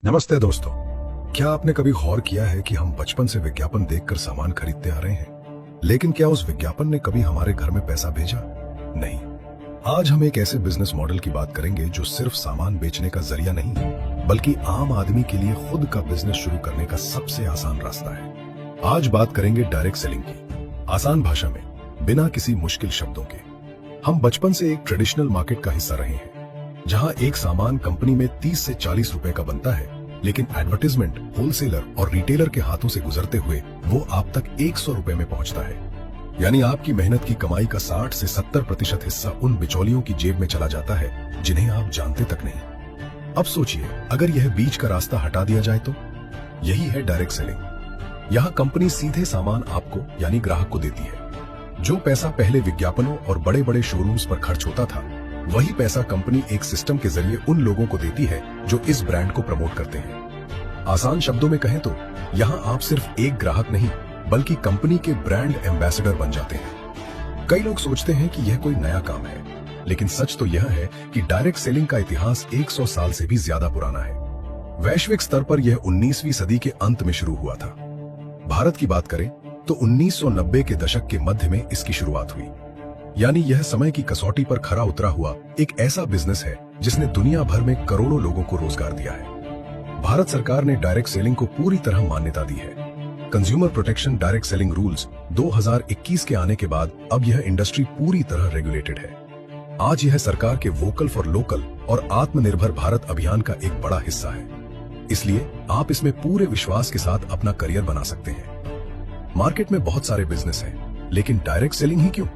नमस्ते दोस्तों। क्या आपने कभी गौर किया है कि हम बचपन से विज्ञापन देखकर सामान खरीदते आ रहे हैं, लेकिन क्या उस विज्ञापन ने कभी हमारे घर में पैसा भेजा? नहीं। आज हम एक ऐसे बिजनेस मॉडल की बात करेंगे जो सिर्फ सामान बेचने का जरिया नहीं, बल्कि आम आदमी के लिए खुद का बिजनेस शुरू करने का सबसे आसान रास्ता है। आज बात करेंगे डायरेक्ट सेलिंग की, आसान भाषा में, बिना किसी मुश्किल शब्दों के। हम बचपन से एक ट्रेडिशनल मार्केट का हिस्सा रहे हैं, जहां एक सामान कंपनी में 30 से 40 रुपए का बनता है, लेकिन एडवर्टाइजमेंट होलसेलर और रिटेलर के हाथों से गुजरते हुए वो आप तक 100 रुपए में पहुंचता है। यानी आपकी मेहनत की कमाई का 60 से 70% हिस्सा उन बिचौलियों की जेब में चला जाता है जिन्हें आप जानते तक नहीं। अब सोचिए, अगर यह बीच का रास्ता हटा दिया जाए तो? यही है डायरेक्ट सेलिंग। यहाँ कंपनी सीधे सामान आपको यानी ग्राहक को देती है। जो पैसा पहले विज्ञापनों और बड़े बड़े शोरूम्स पर खर्च होता था, वही पैसा कंपनी एक सिस्टम के जरिए उन लोगों को देती है जो इस ब्रांड को प्रमोट करते हैं। आसान शब्दों में कहें तो यहाँ आप सिर्फ एक ग्राहक नहीं, बल्कि कंपनी के ब्रांड एम्बेसडर बन जाते हैं। कई लोग सोचते हैं कि यह कोई नया काम है, लेकिन सच तो यह है कि डायरेक्ट सेलिंग का इतिहास 100 साल से भी ज्यादा पुराना है। वैश्विक स्तर पर यह 19वीं सदी के अंत में शुरू हुआ था। भारत की बात करें तो 1990 के दशक के मध्य में इसकी शुरुआत हुई। यानी यह समय की कसौटी पर खरा उतरा हुआ एक ऐसा बिजनेस है जिसने दुनिया भर में करोड़ों लोगों को रोजगार दिया है। भारत सरकार ने डायरेक्ट सेलिंग को पूरी तरह मान्यता दी है। Consumer protection direct selling rules 2021 के आने के बाद अब यह इंडस्ट्री पूरी तरह रेगुलेटेड है। आज यह सरकार के वोकल फॉर लोकल और आत्मनिर्भर भारत अभियान का एक बड़ा हिस्सा है। इसलिए आप इसमें पूरे विश्वास के साथ अपना करियर बना सकते हैं। मार्केट में बहुत सारे बिजनेस हैं, लेकिन डायरेक्ट सेलिंग ही क्यों?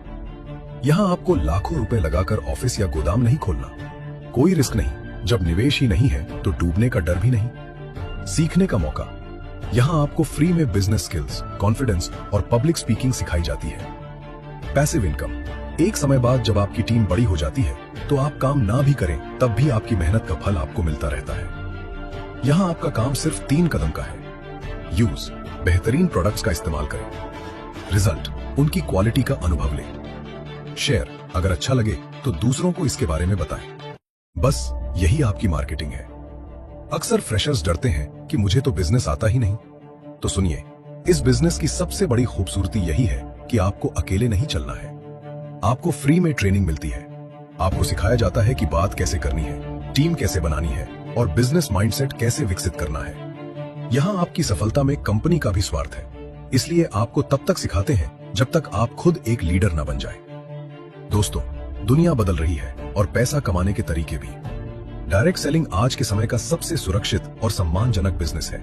यहाँ आपको लाखों रुपए लगाकर ऑफिस या गोदाम नहीं खोलना, कोई रिस्क नहीं। जब निवेश ही नहीं है तो डूबने का डर भी नहीं। सीखने का मौका, यहाँ आपको फ्री में बिजनेस स्किल्स, कॉन्फिडेंस और पब्लिक स्पीकिंग सिखाई जाती है। पैसिव इनकम, एक समय बाद जब आपकी टीम बड़ी हो जाती है तो आप काम ना भी करें तब भी आपकी मेहनत का फल आपको मिलता रहता है। यहाँ आपका काम सिर्फ 3 कदम का है। यूज, बेहतरीन प्रोडक्ट्स का इस्तेमाल करें। रिजल्ट, उनकी क्वालिटी का अनुभव लें। शेयर, अगर अच्छा लगे तो दूसरों को इसके बारे में बताएं। बस यही आपकी मार्केटिंग है। अक्सर फ्रेशर्स डरते हैं कि मुझे तो बिजनेस आता ही नहीं। तो सुनिए, इस बिजनेस की सबसे बड़ी खूबसूरती यही है कि आपको अकेले नहीं चलना है। आपको फ्री में ट्रेनिंग मिलती है। आपको सिखाया जाता है कि बात कैसे करनी है, टीम कैसे बनानी है और बिजनेस माइंडसेट कैसे विकसित करना है। यहाँ आपकी सफलता में कंपनी का भी स्वार्थ है, इसलिए आपको तब तक सिखाते हैं जब तक आप खुद एक लीडर न बन जाए। दोस्तों, दुनिया बदल रही है और पैसा कमाने के तरीके भी। डायरेक्ट सेलिंग आज के समय का सबसे सुरक्षित और सम्मानजनक बिजनेस है।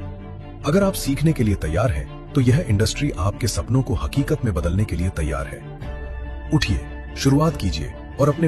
अगर आप सीखने के लिए तैयार हैं, तो यह इंडस्ट्री आपके सपनों को हकीकत में बदलने के लिए तैयार है। उठिए, शुरुआत कीजिए और अपने